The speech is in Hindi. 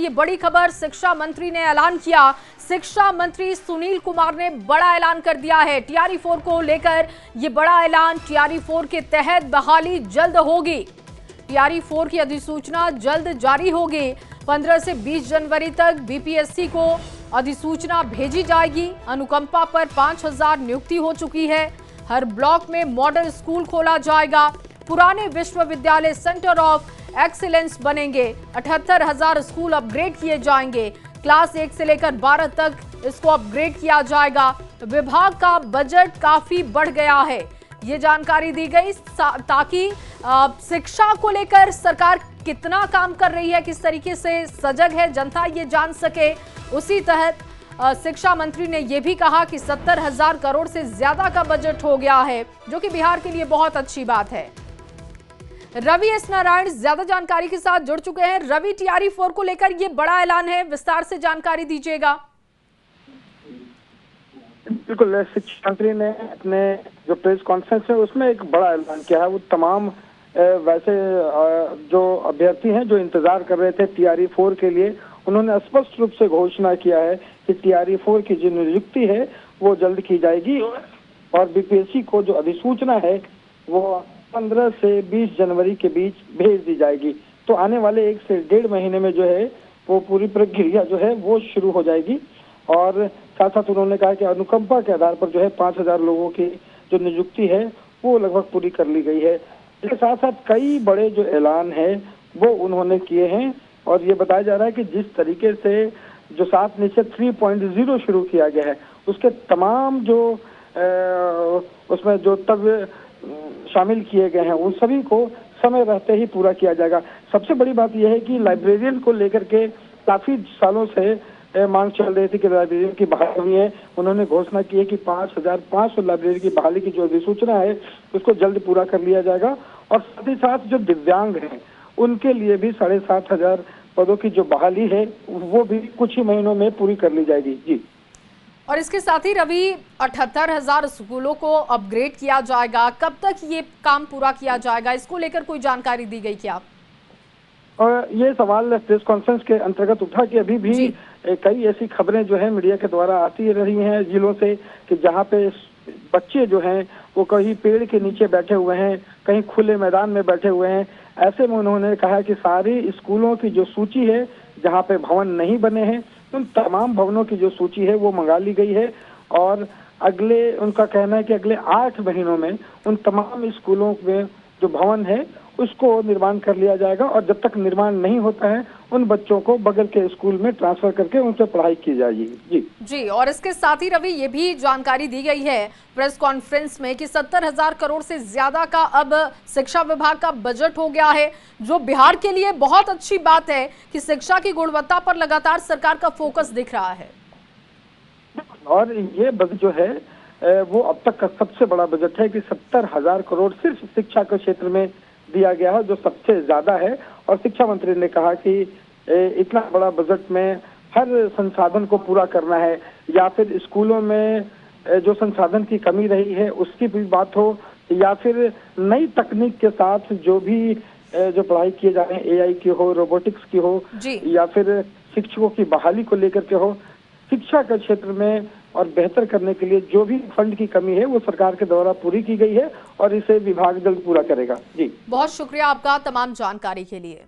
ये बड़ी खबर शिक्षा मंत्री ने ऐलान किया। शिक्षा मंत्री सुनील कुमार ने बड़ा ऐलान कर दिया है। टीआरई 4 को लेकर ये बड़ा ऐलान। टीआरई 4 के तहत बहाली जल्द होगी। टीआरई 4 की अधिसूचना जल्द जारी होगी। 15 से 20 जनवरी तक बीपीएससी को अधिसूचना भेजी जाएगी। अनुकंपा पर 5000 नियुक्ति हो चुकी है। हर ब्लॉक में मॉडल स्कूल खोला जाएगा। पुराने विश्वविद्यालय सेंटर ऑफ एक्सीलेंस बनेंगे। 78,000 स्कूल अपग्रेड किए जाएंगे। क्लास 1 से लेकर 12 तक इसको अपग्रेड किया जाएगा। विभाग का बजट काफी बढ़ गया है, ये जानकारी दी गई ताकि शिक्षा को लेकर सरकार कितना काम कर रही है, किस तरीके से सजग है जनता, ये जान सके। उसी तहत शिक्षा मंत्री ने यह भी कहा कि 70,000 करोड़ से ज्यादा का बजट हो गया है, जो कि बिहार के लिए बहुत अच्छी बात है। रवि एस नारायण ज्यादा जानकारी के साथ जुड़ चुके हैं। रवि, टीआरई 4 को लेकर ये बड़ा ऐलान है, विस्तार से जानकारी दीजिएगा। बिल्कुल, शिक्षा मंत्री ने अपने जो प्रेस कॉन्फ्रेंस है उसमें एक बड़ा ऐलान किया है। वो तमाम वैसे जो अभ्यर्थी हैं जो इंतजार कर रहे थे टीआरई 4 के लिए, उन्होंने स्पष्ट रूप से घोषणा किया है कि टीआरई 4 की जो नियुक्ति है वो जल्द की जाएगी और बीपीएससी को जो अधिसूचना है वो 15 से 20 जनवरी के बीच भेज दी जाएगी। तो आने वाले 1 से 1.5 महीने में जो है वो पूरी प्रक्रिया जो है वो शुरू हो जाएगी। और साथ साथ उन्होंने कहा कि अनुकंपा के आधार पर जो है 5000 लोगों की जो नियुक्ति है वो लगभग पूरी कर ली गई है। इसके साथ साथ कई बड़े जो ऐलान है वो उन्होंने किए हैं और ये बताया जा रहा है कि जिस तरीके से जो 7 निश्चय 3.0 शुरू किया गया है उसके तमाम जो उसमें जो तब शामिल किए गए हैं उन सभी को समय रहते ही पूरा किया जाएगा। सबसे बड़ी बात यह है कि लाइब्रेरियन को लेकर के काफी सालों से मांग चल रही थी कि लाइब्रेरियन की बहाली हुई है। उन्होंने घोषणा की है कि 5500 लाइब्रेरी की बहाली की जो अधिसूचना है उसको जल्द पूरा कर लिया जाएगा और साथ ही साथ जो दिव्यांग हैं उनके लिए भी 7500 पदों की जो बहाली है वो भी कुछ ही महीनों में पूरी कर ली जाएगी। जी, और इसके साथ ही रवि 78,000 स्कूलों को अपग्रेड किया जाएगा। कब तक ये काम पूरा किया जाएगा, इसको लेकर कोई जानकारी दी गई क्या? और ये सवाल प्रेस कॉन्फ्रेंस के अंतर्गत उठा कि अभी भी कई ऐसी खबरें जो है मीडिया के द्वारा आती रही हैं जिलों से कि जहां पे बच्चे जो हैं वो कहीं पेड़ के नीचे बैठे हुए हैं, कहीं खुले मैदान में बैठे हुए हैं। ऐसे में उन्होंने कहा कि सारी स्कूलों की जो सूची है जहाँ पे भवन नहीं बने हैं उन तमाम भवनों की जो सूची है वो मंगा ली गई है और उनका कहना है कि अगले 8 महीनों में उन तमाम स्कूलों में जो भवन है उसको निर्माण कर लिया जाएगा और जब तक निर्माण नहीं होता है उन बच्चों को बगल के स्कूल में ट्रांसफर करके उनसे पढ़ाई की जाएगी। जी, और इसके साथ ही रवि ये भी जानकारी दी गई है प्रेस कॉन्फ्रेंस में कि 70,000 करोड़ से ज्यादा का अब शिक्षा विभाग का बजट हो गया है, जो बिहार के लिए बहुत अच्छी बात है कि शिक्षा की गुणवत्ता पर लगातार सरकार का फोकस दिख रहा है। और ये बजट जो है वो अब तक का सबसे बड़ा बजट है कि 70,000 करोड़ सिर्फ शिक्षा के क्षेत्र में दिया गया है, जो सबसे ज्यादा है। और शिक्षा मंत्री ने कहा कि इतना बड़ा बजट में हर संसाधन को पूरा करना है या फिर स्कूलों में जो संसाधन की कमी रही है उसकी भी बात हो या फिर नई तकनीक के साथ जो भी जो पढ़ाई किए जा रहे हैं एआई की हो, रोबोटिक्स की हो या फिर शिक्षकों की बहाली को लेकर के हो, शिक्षा के क्षेत्र में और बेहतर करने के लिए जो भी फंड की कमी है वो सरकार के द्वारा पूरी की गई है और इसे विभाग जल्द पूरा करेगा। जी, बहुत शुक्रिया आपका तमाम जानकारी के लिए।